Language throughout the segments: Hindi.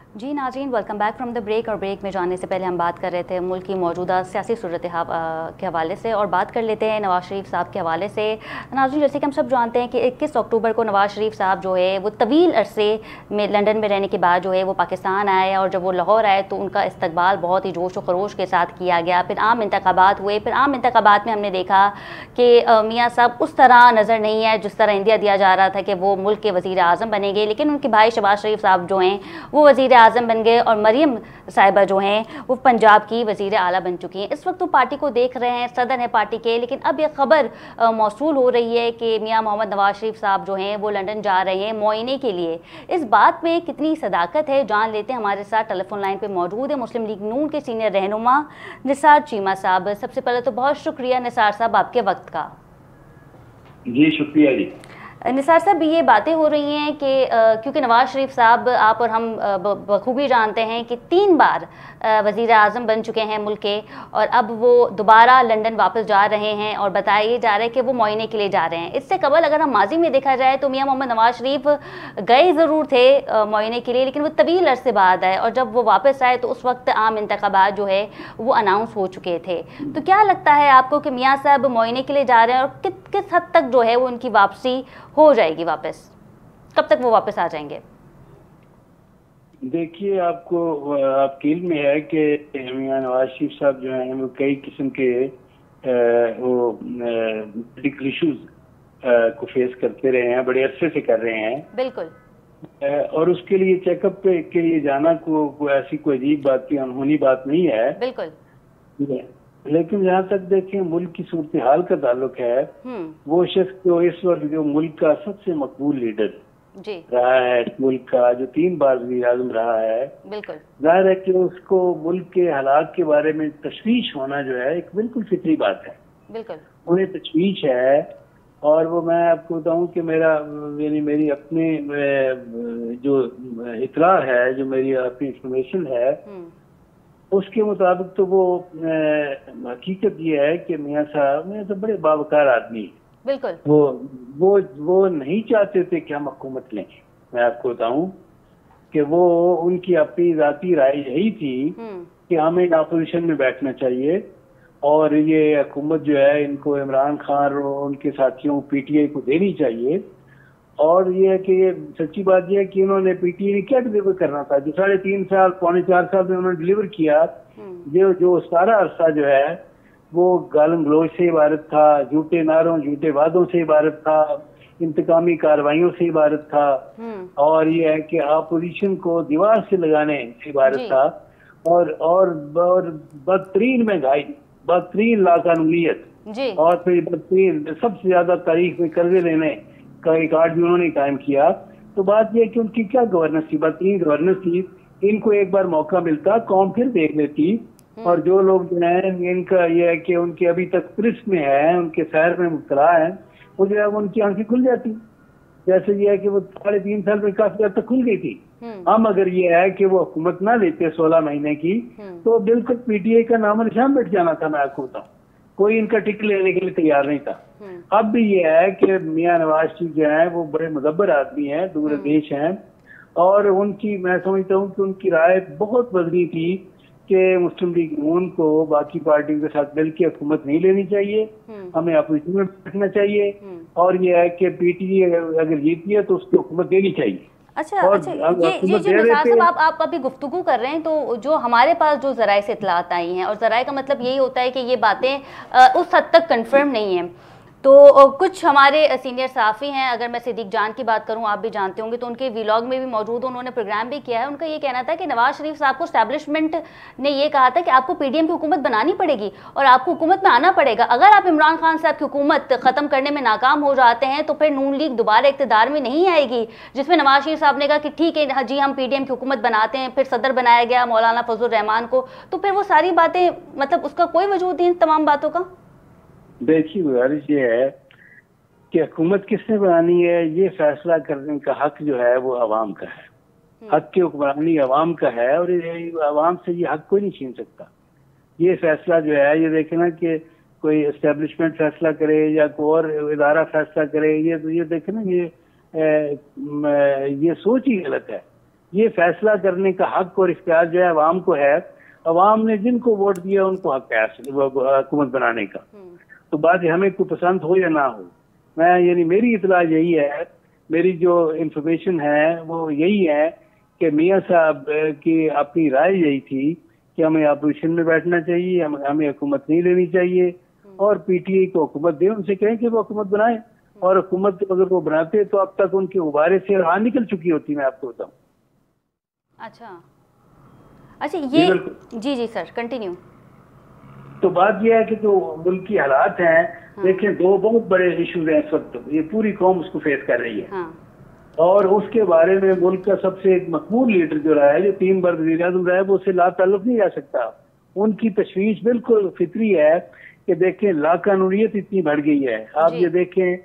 जी नाज़रीन, welcome back from the break. और ब्रेक में जाने से पहले हम बात कर रहे थे मुल्क की मौजूदा सियासी सूरत के हवाले से, और बात कर लेते हैं नवाज़ शरीफ साहब के हवाले से। नाज़रीन, जैसे कि हम सब जानते हैं कि 21 अक्टूबर को नवाज़ शरीफ साहब जो है वो तवील अरसे में लंदन में रहने के बाद जो है वो पाकिस्तान आए, और जब वो लाहौर आए तो उनका इस्तकबाल बहुत ही जोश व खरोश के साथ किया गया। फिर आम इंतखाबात हुए। फिर आम इंतखाबात में हमने देखा कि मियाँ साहब उस तरह नज़र नहीं है जिस तरह इंडिया दिया जा रहा था कि वो मुल्क के वज़ीर आज़म बनेंगे, लेकिन उनके भाई शहबाज शरीफ साहब जो हैं वो वज़ीर आज़म बन गए, और मरियम साहिबा जो हैं वो पंजाब की वज़ीर आला बन चुकी हैं। इस वक्त तो पार्टी को देख रहे हैं, सदर है पार्टी के, लेकिन अब ये खबर मौसूल हो रही है कि मियाँ मोहम्मद नवाज शरीफ साहब जो हैं वो लंदन जा रहे हैं मुआयने के लिए। इस बात में कितनी सदाकत है जान लेते हैं। हमारे साथ टेलीफोन लाइन पे मौजूद है मुस्लिम लीग नून के सीनियर रहनुमा निसार चीमा साहब। सबसे पहले तो बहुत शुक्रिया निसार साहब आपके वक्त का। जी शुक्रिया जी। निसार साहब, ये बातें हो रही हैं कि क्योंकि नवाज़ शरीफ साहब आप और हम बखूबी जानते हैं कि 3 बार वज़ीर आज़म बन चुके हैं मुल्क के, और अब वो दोबारा लंदन वापस जा रहे हैं, और बताया जा रहा है कि वो मुआयने के लिए जा रहे हैं। इससे कबल अगर हम माजी में देखा जाए तो मियाँ मोहम्मद नवाज शरीफ गए ज़रूर थे मुआयने के लिए, लेकिन वो तवील अरसे बाद आए, और जब वो वापस आए तो उस वक्त आम इंतखाबात जो है वो अनाउंस हो चुके थे। तो क्या लगता है आपको कि मियाँ साहब मुआयने के लिए जा रहे हैं, और किस हद तक जो है वो उनकी वापसी हो जाएगी वापस? कब तक वो वापस आ जाएंगे? देखिए, आपके इल्म में है कि मियां नवाज शरीफ साहब जो हैं वो कई किस्म के मेडिकल इश्यूज को फेस करते रहे हैं, बड़े अरसे से कर रहे हैं। बिल्कुल। और उसके लिए चेकअप के लिए जाना ऐसी कोई अजीब बात की अनहोनी बात नहीं है। बिल्कुल। लेकिन जहाँ तक देखें मुल्क की सूरत हाल का ताल्लुक है, वो शख्स जो इस वक्त जो मुल्क का सबसे मकबूल लीडर रहा है, मुल्क का जो 3 बार वज़ीर आज़म रहा है, बिल्कुल जाहिर है कि उसको मुल्क के हालात के बारे में तशवीश होना जो है एक बिल्कुल फितरी बात है। बिल्कुल उन्हें तशवीश है, और वो मैं आपको बताऊं कि मेरी अपने जो इतला है, जो मेरी अपनी इंफॉर्मेशन है, उसके मुताबिक तो वो हकीकत ये है कि मियाँ साहब ने तो बड़े बावकार आदमी है। बिल्कुल। वो नहीं चाहते थे कि हम हुकूमत लें। मैं आपको बताऊं कि वो उनकी अपनी जाती राय यही थी कि हमें अपोजिशन में बैठना चाहिए, और ये हुकूमत जो है इनको इमरान खान और उनके साथियों पीटीआई को देनी चाहिए। और ये है कि ये सच्ची बात यह है कि उन्होंने पीटीआई ने क्या डिलीवर करना था, जो 3.5 साल 4.25 साल में उन्होंने डिलीवर किया, जो सारा अरसा जो है वो गालम गलोच से इबारत था, झूठे नारों झूठे वादों से इबारत था, इंतकामी कार्रवाइयों से इबारत था, और ये है कि अपोजिशन को दीवार से लगाने से इबारत था, और बदतरीन महंगाई, बदतरीन लाकानूनियत, और फिर बदतरीन सबसे ज्यादा तारीख में कर्जे लेने का रिकॉर्ड भी उन्होंने कायम किया। तो बात यह है कि उनकी क्या गवर्नेंस थी, बदतरीन गवर्नेंस थी। इनको एक बार मौका मिलता, कौम फिर देख लेती, और जो लोग जो है इनका ये है कि उनके अभी तक पुलिस में है, उनके शहर में मुब्तला है, वो जो है उनकी आंखें खुल जाती। जैसे ये है कि वो 3.5 साल में काफी हद तक खुल गई थी। हम अगर ये है कि वो हुकूमत ना लेते 16 महीने की, तो बिल्कुल पीटीआई का नाम निशान बैठ जाना था। मैं आपको बताऊं, कोई इनका टिकट लेने के लिए तैयार नहीं था। अब भी ये है कि मियाँ नवाज शरीफ जो है वो बड़े मुदब्बर आदमी है, दूरदेश हैं, और उनकी मैं समझता हूँ कि उनकी राय बहुत बदली थी कि मुस्लिम लीग नून को बाकी पार्टियों के साथ मिलकर हुकूमत नहीं लेनी चाहिए, हमें अपोजिशन में बैठना चाहिए, और ये है कि पीटीआई अगर जीती है तो उसको हुकूमत देनी चाहिए। अच्छा, ये जो निसार साहब आप अभी गुफ्तगू कर रहे हैं, तो जो हमारे पास जो ज़राए से इत्तलात आई हैं, और ज़राए का मतलब यही होता है कि ये बातें उस हद तक कंफर्म नहीं है। तो कुछ हमारे सीनियर साफ़ी हैं, अगर मैं सिद्दीक जान की बात करूं, आप भी जानते होंगे, तो उनके व्लॉग में भी मौजूद, उन्होंने प्रोग्राम भी किया है। उनका ये कहना था कि नवाज शरीफ साहब को एस्टैब्लिशमेंट ने ये कहा था कि आपको पीडीएम की हुकूमत बनानी पड़ेगी और आपको हुकूमत में आना पड़ेगा। अगर आप इमरान खान साहब की हुकूमत ख़त्म करने में नाकाम हो जाते हैं तो फिर नून लीग दोबारा इक़्तिदार में नहीं आएगी। जिसमें नवाज शरीफ साहब ने कहा कि ठीक है जी, हम पीडीएम की हुकूमत बनाते हैं। फिर सदर बनाया गया मौलाना फजल रहमान को, तो फिर वो सारी बातें, मतलब उसका कोई वजूद नहीं तमाम बातों का। देखिए, गुजारिश ये है कि हुकूमत किसने बनानी है, ये फैसला करने का हक जो है वो अवाम का है। हक की हुक्मरानी अवाम का है, और अवाम से ये हक कोई नहीं छीन सकता। ये फैसला जो है, ये देखे ना कि कोई एस्टेब्लिशमेंट फैसला करे या कोई और इदारा फैसला करे, ये देखे ना, ये सोच ही गलत है। ये फैसला करने का हक और इख्तियार जो है अवाम को है। अवाम ने जिनको वोट दिया उनको हक है हुकूमत बनाने का। तो बात हमें कोई पसंद हो या ना हो, मैं यानी मेरी इतला यही है, मेरी जो इंफॉर्मेशन है वो यही है कि मियाँ साहब की अपनी राय यही थी कि हमें अपोजिशन में बैठना चाहिए, हमें हुकूमत नहीं लेनी चाहिए, और पीटीआई को हुकूमत दे, उनसे कहें कि वो हुकूमत बनाए, और हुकूमत अगर वो बनाते तो अब तक उनके गुब्बारे से राह निकल चुकी होती, मैं आपको बताऊं। अच्छा ये जी सर कंटिन्यू। तो बात यह है कि जो मुल्क की हालात हैं, देखें दो बहुत बड़े इश्यूज हैं इस वक्त, ये पूरी कौम उसको फेस कर रही है। और उसके बारे में मुल्क का सबसे एक मकबूल लीडर जो रहा है, जो 3 बार वज़ीर आज़म रहा है, वो उससे लाताल्लुक नहीं रह सकता। उनकी तशवीश बिल्कुल फितरी है कि देखें लाकानूनियत इतनी बढ़ गई है। आप ये देखें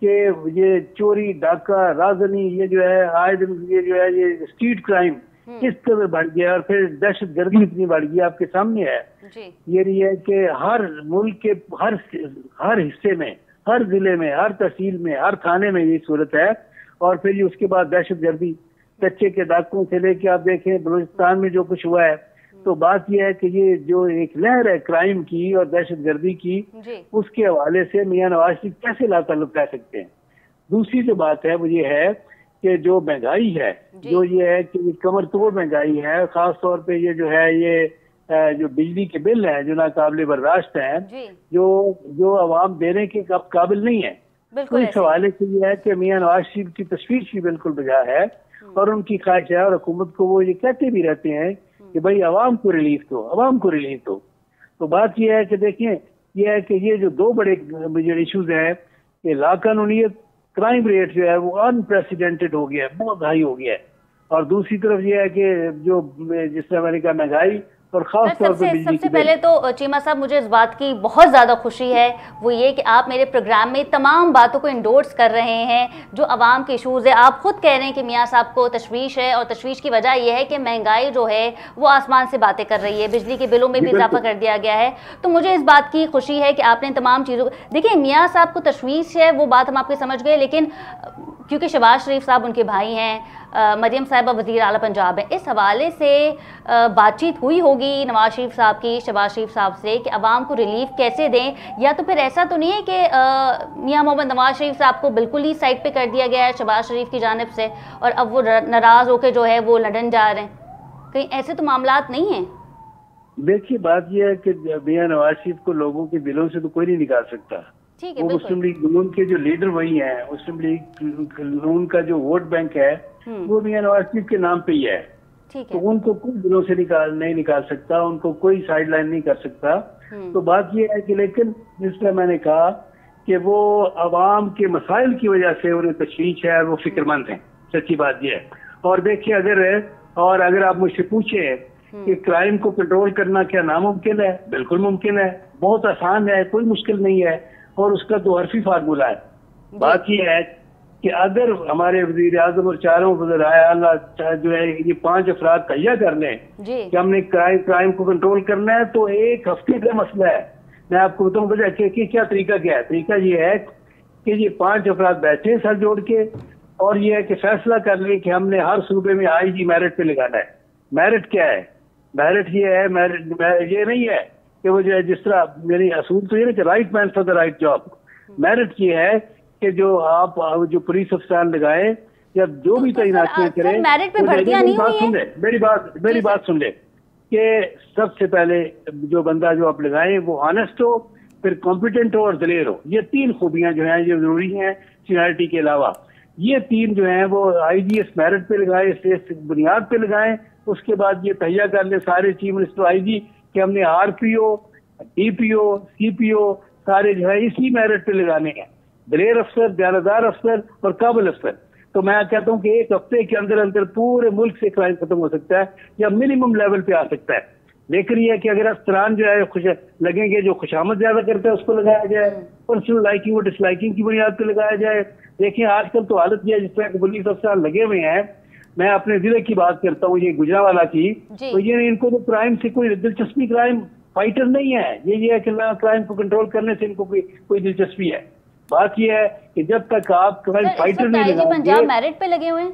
कि ये चोरी, डाका, राजनी, ये जो है आए दिन ये जो है ये स्ट्रीट क्राइम इस तरह बढ़ गया, और फिर दहशत गर्दी इतनी बढ़ गई, आपके सामने है। ये नहीं है कि हर मुल्क के हर हिस्से में, हर जिले में, हर तहसील में, हर थाने में ये सूरत है। और फिर ये उसके बाद दहशत गर्दी, कच्चे के डाकुओं से लेके आप देखें बलूचिस्तान में जो कुछ हुआ है। तो बात यह है कि ये जो एक लहर है क्राइम की और दहशत गर्दी की, उसके हवाले से मियां नवाज शरीफ कैसे लाताल्लुक रह सकते हैं। दूसरी जो बात है वो ये है कि जो महंगाई है, जो ये है कि कमर तोड़ महंगाई है, खास तौर पे ये जो है ये जो बिजली के बिल हैं जो नाकाबिले बर्दाश्त हैं, जो अवाम देने के काबिल नहीं है। तो इस हवाले से ये है कि मियां नवाज शरीफ की तशवीश भी बिल्कुल बजा है, और उनकी ख्वाहिश है, और हुकूमत को वो ये कहते भी रहते हैं कि भाई अवाम को रिलीफ दो, अवाम को रिलीफ दो। तो बात यह है कि देखें, यह है कि ये जो दो बड़े जो इशूज हैं कि लाकानूनियत, क्राइम रेट जो है वो अनप्रेसिडेंटेड हो गया है, बहुत हाई हो गया है। और दूसरी तरफ ये है कि जो जिस तरह मैंने कहा महंगाई, और खास तौर पर सबसे पहले तो चीमा साहब मुझे इस बात की बहुत ज़्यादा खुशी है, वो ये कि आप मेरे प्रोग्राम में तमाम बातों को इंडोर्स कर रहे हैं जो आवाम के इशूज़ है। आप खुद कह रहे हैं कि मियाँ साहब को तशवीश है, और तशवीश की वजह यह है कि महंगाई जो है वो आसमान से बातें कर रही है, बिजली के बिलों में भी इजाफा कर दिया गया है। तो मुझे इस बात की खुशी है कि आपने तमाम चीज़ों को देखिए, मियाँ साहब को तशवीश है वो बात हम आपकी समझ गए, लेकिन क्योंकि शहबाज शरीफ साहब उनके भाई हैं, मरियम साहिबा वज़ीर आला पंजाब है, इस हवाले से बातचीत हुई होगी नवाज शरीफ साहब की शहबाज शरीफ साहब से कि अवाम को रिलीफ कैसे दें, या तो फिर ऐसा तो नहीं है कि मियां मोहम्मद नवाज शरीफ साहब को बिल्कुल ही साइड पे कर दिया गया है शहबाज शरीफ की जानिब से, और अब वो नाराज़ होकर जो है वो लंदन जा रहे हैं, कहीं ऐसे तो मामलात नहीं हैं? देखिए बात यह है कि मियां नवाज शरीफ को लोगों के दिलों से तो कोई नहीं निकाल सकता। वो मुस्लिम लीग नून के जो लीडर वही हैं, मुस्लिम लीग नून का जो वोट बैंक है वो मियां नवाज शरीफ के नाम पे ही है। तो उनको कोई दिलों से नहीं निकाल सकता, उनको कोई साइड लाइन नहीं कर सकता। तो बात यह है कि लेकिन जिसमें मैंने कहा कि वो अवाम के मसाइल की वजह से उन्हें तशवीश है, वो फिक्रमंद हैं, सच्ची बात यह है। और देखिए अगर आप मुझसे पूछे कि क्राइम को कंट्रोल करना क्या नामुमकिन है, बिल्कुल मुमकिन है, बहुत आसान है, कोई मुश्किल नहीं है, और उसका 2 हरफी फार्मूला है। बात यह है कि अगर हमारे वज़ीर आज़म और चारों वज़ीर जो है ये 5 अफराद तैयार कर लें कि हमने क्राइम को कंट्रोल करना है, तो 1 हफ्ते का मसला है। मैं आपको बताऊं वजह कि क्या तरीका क्या है। तरीका ये है कि ये 5 अफराद बैठे सर जोड़ के, और ये है कि फैसला कर लें कि हमने हर सूबे में IG मेरिट पे लगाना है। मेरिट क्या है? मेरिट ये है, मेरिट ये नहीं है कि वो जो है जिस तरह मेरी असूल तो ये ना कि right man for the right job. Merit ये है कि जो आप जो पुलिस अफसर लगाए या जो भी तैनातियां करें, मेरिट पे भर्तियां नहीं हुई हैं। मेरी बात सुन ले कि सबसे पहले जो बंदा जो आप लगाएं वो ऑनेस्ट हो, फिर कॉम्पिटेंट हो और दलेर हो। ये 3 खूबियां जो हैं ये जरूरी हैं सीनियरिटी के अलावा। ये 3 जो हैं वो IGS मेरिट पे लगाए, स्टेट बुनियाद पे लगाएं। उसके बाद ये तैयार कर ले सारे चीफ मिनिस्टर IG कि हमने RPO, DPO, CPO सारे जो है इसी मेरिट पे लगाने हैं। दलेर अफसर, ज्यादादार अफसर और काबिल अफसर। तो मैं कहता हूं कि 1 हफ्ते के अंदर अंदर पूरे मुल्क से क्राइम खत्म हो सकता है, या मिनिमम लेवल पे आ सकता है। लेकिन यह कि अगर अफसरान जो है खुश लगेंगे, जो खुशामद ज्यादा करता है उसको लगाया जाए, पर्सनल लाइकिंग और डिसलाइकिंग की बुनियाद पे लगाया जाए। देखिए आजकल तो हालत यह है जिस तरह पुलिस अफसर लगे हुए हैं, मैं अपने जिले की बात करता हूँ, ये गुजरांवाला की, तो ये इनको तो क्राइम से कोई दिलचस्पी, क्राइम फाइटर नहीं है। ये है कि क्राइम को कंट्रोल करने से इनको कोई दिलचस्पी है। बात यह है कि जब तक आप क्राइम फाइटर नहीं लगाओगे। पंजाब मेरिट पे लगे हुए हैं।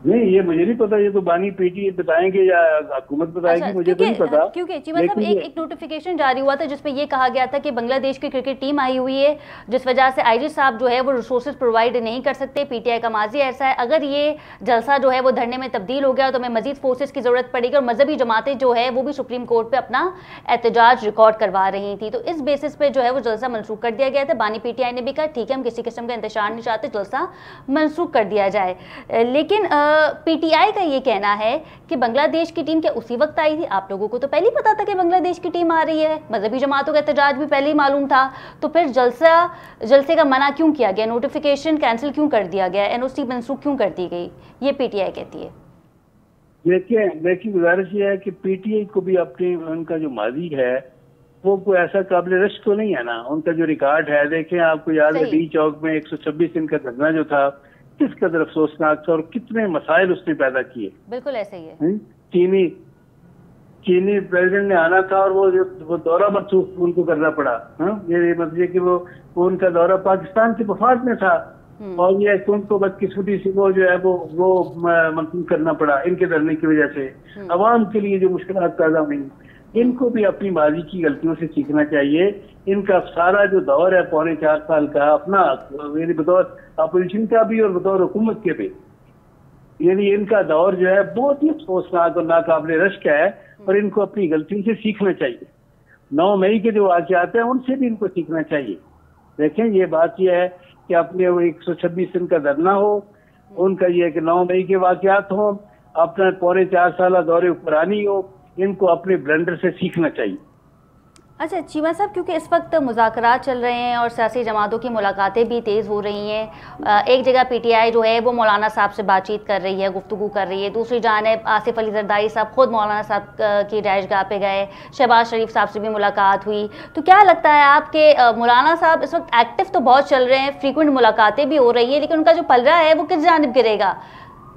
नहीं, ये मुझे नहीं पता, ये तो बानी पीटी बताएंगे या हुकूमत बताएगी। अच्छा, मुझे तो नहीं पता। क्योंकि चीमा साहब एक नोटिफिकेशन जारी हुआ था जिसपे ये कहा गया था कि बांग्लादेश की क्रिकेट टीम आई हुई है, जिस वजह से आईजी साहब जो है वो रिसोर्सेज प्रोवाइड नहीं कर सकते। पीटीआई का माजी ऐसा है, अगर ये जलसा जो है वो धरने में तब्दील हो गया तो हमें मजीद फोर्सेज की जरूरत पड़ेगी, और मजहबी जमातें जो है वो भी सुप्रीम कोर्ट पर अपना एहतजाज रिकॉर्ड करवा रही थी। तो इस बेसिस पे जो है वो जलसा मनसूख कर दिया गया था। बानी पीटीआई ने भी कहा ठीक है, हम किसी किस्म का इंतशार नहीं चाहते, जलसा मनसूख कर दिया जाए। लेकिन पीटीआई का ये कहना है कि बांग्लादेश की टीम क्या उसी वक्त आई थी? आप लोगों को तो पहले ही पता था कि बांग्लादेश की टीम आ रही है, मजहबी जमातों का एहतजाज भी पहले ही मालूम था, तो फिर जलसे का मना क्यों किया गया, नोटिफिकेशन कैंसिल क्यों कर दिया गया, एनओसी मनसूख क्यों कर दी गई? ये पीटीआई कहती है। देखिए गुजारिश ये है कि पीटीआई को भी अपने उनका जो माजी है वो कोई ऐसा काबिल रश्क तो नहीं है ना। उनका जो रिकॉर्ड है, देखें आपको याद है डी चौक में 126 दिन का धरना जो था, किस कदर अफसोसनाक था और कितने मसाइल उसने पैदा किए। बिल्कुल ऐसे ही है। चीनी प्रेसिडेंट ने आना था और वो दौरा मनसूख उनको करना पड़ा। ये मतलब कि वो उनका दौरा पाकिस्तान के वफाद में था और ये उनको बदकिस्मती से वो जो है वो मनसूख करना पड़ा इनके धरने की वजह से। अवाम के लिए जो मुश्किल पैदा हुई, इनको भी अपनी माजी की गलतियों से सीखना चाहिए। इनका सारा जो दौर है 4.25 साल का अपना, यानी बतौर अपोजिशन का भी और बतौर हुकूमत के भी, यानी इनका दौर जो है बहुत ही अफसोसनाक और नाकाबिल रश्क है और इनको अपनी गलतियों से सीखना चाहिए। 9 मई के जो वाक़यात हैं उनसे भी इनको सीखना चाहिए। देखें, ये बात यह है कि अपने वो 126 दिन का धरना हो, उनका ये है कि 9 मई के वाक़यात हो, अपना 4.25 साल दौरे हुक्मरानी हो, इनको अपने ब्लंडर से सीखना चाहिए। अच्छा चीमा साहब, क्योंकि इस वक्त मुज़ाकरात चल रहे हैं और सियासी जमातों की मुलाकातें भी तेज़ हो रही हैं, एक जगह पीटीआई जो है वो मौलाना साहब से बातचीत कर रही है, गुफ्तगू कर रही है, दूसरी जानिब आसिफ अली जरदारी साहब खुद मौलाना साहब की रिहाइशगाह पे गए, शहबाज शरीफ साहब से भी मुलाकात हुई। तो क्या लगता है आपके मौलाना साहब इस वक्त एक्टिव तो बहुत चल रहे हैं, फ्रीक्वेंट मुलाकातें भी हो रही है, लेकिन उनका जो पलड़ा है वो किस जानिब गिरेगा?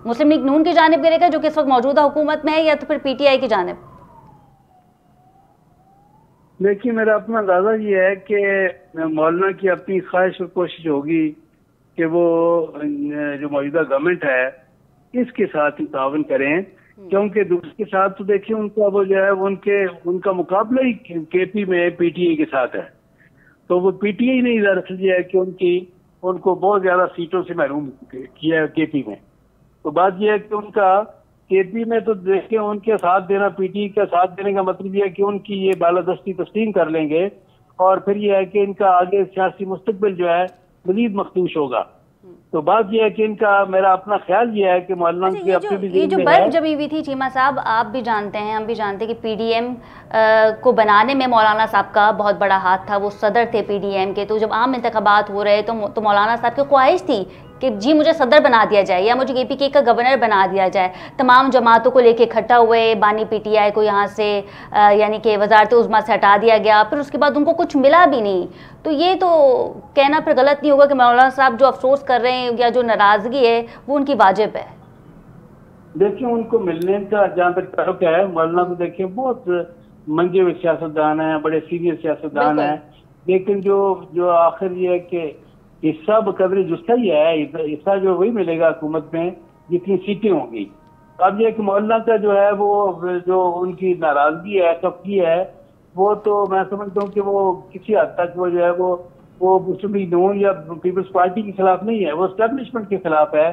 मुस्लिम लीग नून की जानिब गिरेगा जो कि इस वक्त मौजूदा हुकूमत में है, या तो फिर पीटीआई की जानिब? देखिए, मेरा अपना अंदाजा ये है कि मौलाना की अपनी ख्वाहिश और कोशिश होगी कि वो जो मौजूदा गवर्नमेंट है इसके साथ ही तावन करें, क्योंकि दूसरे के साथ तो देखिए उनका वो जो है उनका मुकाबला ही केपी में पीटीआई के साथ है। तो वो पीटीआई ने इधर रख लिया है कि उनको बहुत ज्यादा सीटों से महरूम किया है केपी में। तो बात यह है कि उनका केपी में तो देखें उनके साथ देना, पीटीआई का साथ देने का मतलब यह है कि उनकी ये बालादस्ती तस्लीम कर लेंगे और फिर यह है कि इनका आगे सियासी मुस्तकबिल जो है मजीद मखदूश होगा। तो बात यह है कि इनका, मेरा अपना ख्याल ये है कि मौलाना की अपनी भी ये जो बर्फ जमी हुई थी चीमा साहब, आप भी जानते हैं, हम भी जानते हैं कि पीडीएम को बनाने में मौलाना साहब का बहुत बड़ा हाथ था, वो सदर थे पीडीएम के। तो जब आम इंतखाबात हो रहे तो मौलाना साहब की ख्वाहिश थी कि जी मुझे सदर बना दिया जाए या मुझे केपीके का गवर्नर बना दिया जाए। तमाम जमातों को लेके इकट्ठा हुए, बानी पीटीआई को यहाँ से यानी कि वजारत उज़्मा से हटा दिया गया, फिर उसके बाद उनको कुछ मिला भी नहीं। तो ये तो कहना फिर गलत नहीं होगा कि मौलाना साहब जो अफसोस कर रहे हैं या जो नाराजगी है वो उनकी वाजिब है। देखिए, उनको मिलने का जहाँ तक ताल्लुक है, मौलाना तो देखिए बहुत मंगे हुए सियासतदान है, बड़े सीनियर सियासतदान है, लेकिन जो आखिर ये है कि हिस्सा बकदर जुस्सा ही है, हिस्सा जो वही मिलेगा हुकूमत में जितनी सीटें होंगी। अब ये कि मौलाना का जो है वो जो उनकी नाराजगी है, सबकी है, वो तो मैं समझता हूँ कि वो किसी हद तक वो जो है वो मुस्लिम लीग नून या पीपल्स पार्टी के खिलाफ नहीं है, वो एस्टेब्लिशमेंट के खिलाफ है।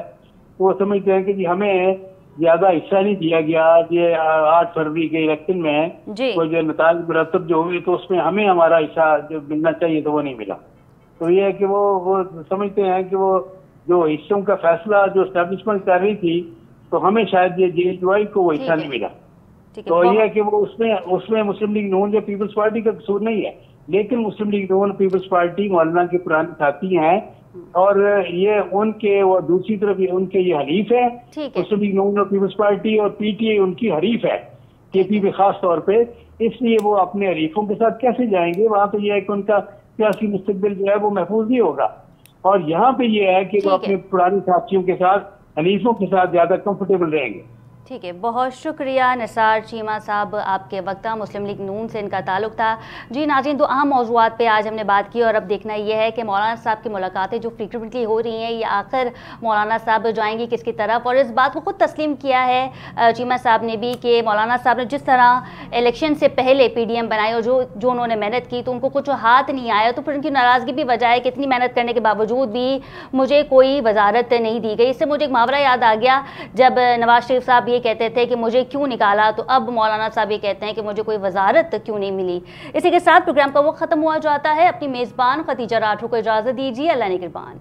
वो समझते हैं कि जी हमें ज्यादा हिस्सा नहीं दिया गया, ये 8 फरवरी के इलेक्शन में वो जो नताज मुरतब जो हुए तो उसमें हमें हमारा हिस्सा जो मिलना चाहिए तो वो नहीं मिला। तो ये है कि वो समझते हैं कि वो जो हिस्सों का फैसला जो एस्टेब्लिशमेंट कर रही थी तो हमें शायद ये JUI को वो हिस्सा नहीं मिला। तो ये है कि वो उसमें मुस्लिम लीग नून या पीपल्स पार्टी का कसूर नहीं है, लेकिन मुस्लिम लीग नून पीपल्स पार्टी मौलाना के पुराने साथी हैं और ये उनके, वो दूसरी तरफ ये उनके ये हरीफ है। मुस्लिम लीग नून और पीपल्स पार्टी और पीटीआई उनकी हरीफ है केपी में खास तौर पे, इसलिए वो अपने हरीफों के साथ कैसे जाएंगे? वहां तो ये है कि उनका सियासी मुस्तकबिल जो है वो महफूज नहीं होगा। और यहाँ पे ये है कि वो अपने पुराने साथियों के साथ, हलीफों के साथ ज्यादा कंफर्टेबल रहेंगे। ठीक है, बहुत शुक्रिया निसार चीमा साहब, आपके वक्ता मुस्लिम लीग नून से इनका ताल्लुक था। जी नाज़रीन, तो अहम मौज़ूआत पे आज हमने बात की और अब देखना यह है कि मौलाना साहब की मुलाकातें जो फ्रीक्वेंटली हो रही हैं, ये आखिर मौलाना साहब जाएंगी किसकी तरफ, और इस बात को खुद तस्लीम किया है चीमा साहब ने भी कि मौलाना साहब ने जिस तरह इलेक्शन से पहले PDM बनाई और जो उन्होंने मेहनत की तो उनको कुछ हाथ नहीं आया, तो फिर उनकी नाराज़गी भी वजह है कि इतनी मेहनत करने के बावजूद भी मुझे कोई वजारत नहीं दी गई। इससे मुझे एक मुहावरा याद आ गया, जब नवाज शरीफ साहब ये कहते थे कि मुझे क्यों निकाला, तो अब मौलाना साहब ये कहते हैं कि मुझे कोई वजारत क्यों नहीं मिली। इसी के साथ प्रोग्राम का वो ख़त्म हुआ जाता है। अपनी मेज़बान खतीजा राठौर को इजाज़त दीजिए। अल्लाह निगहबान।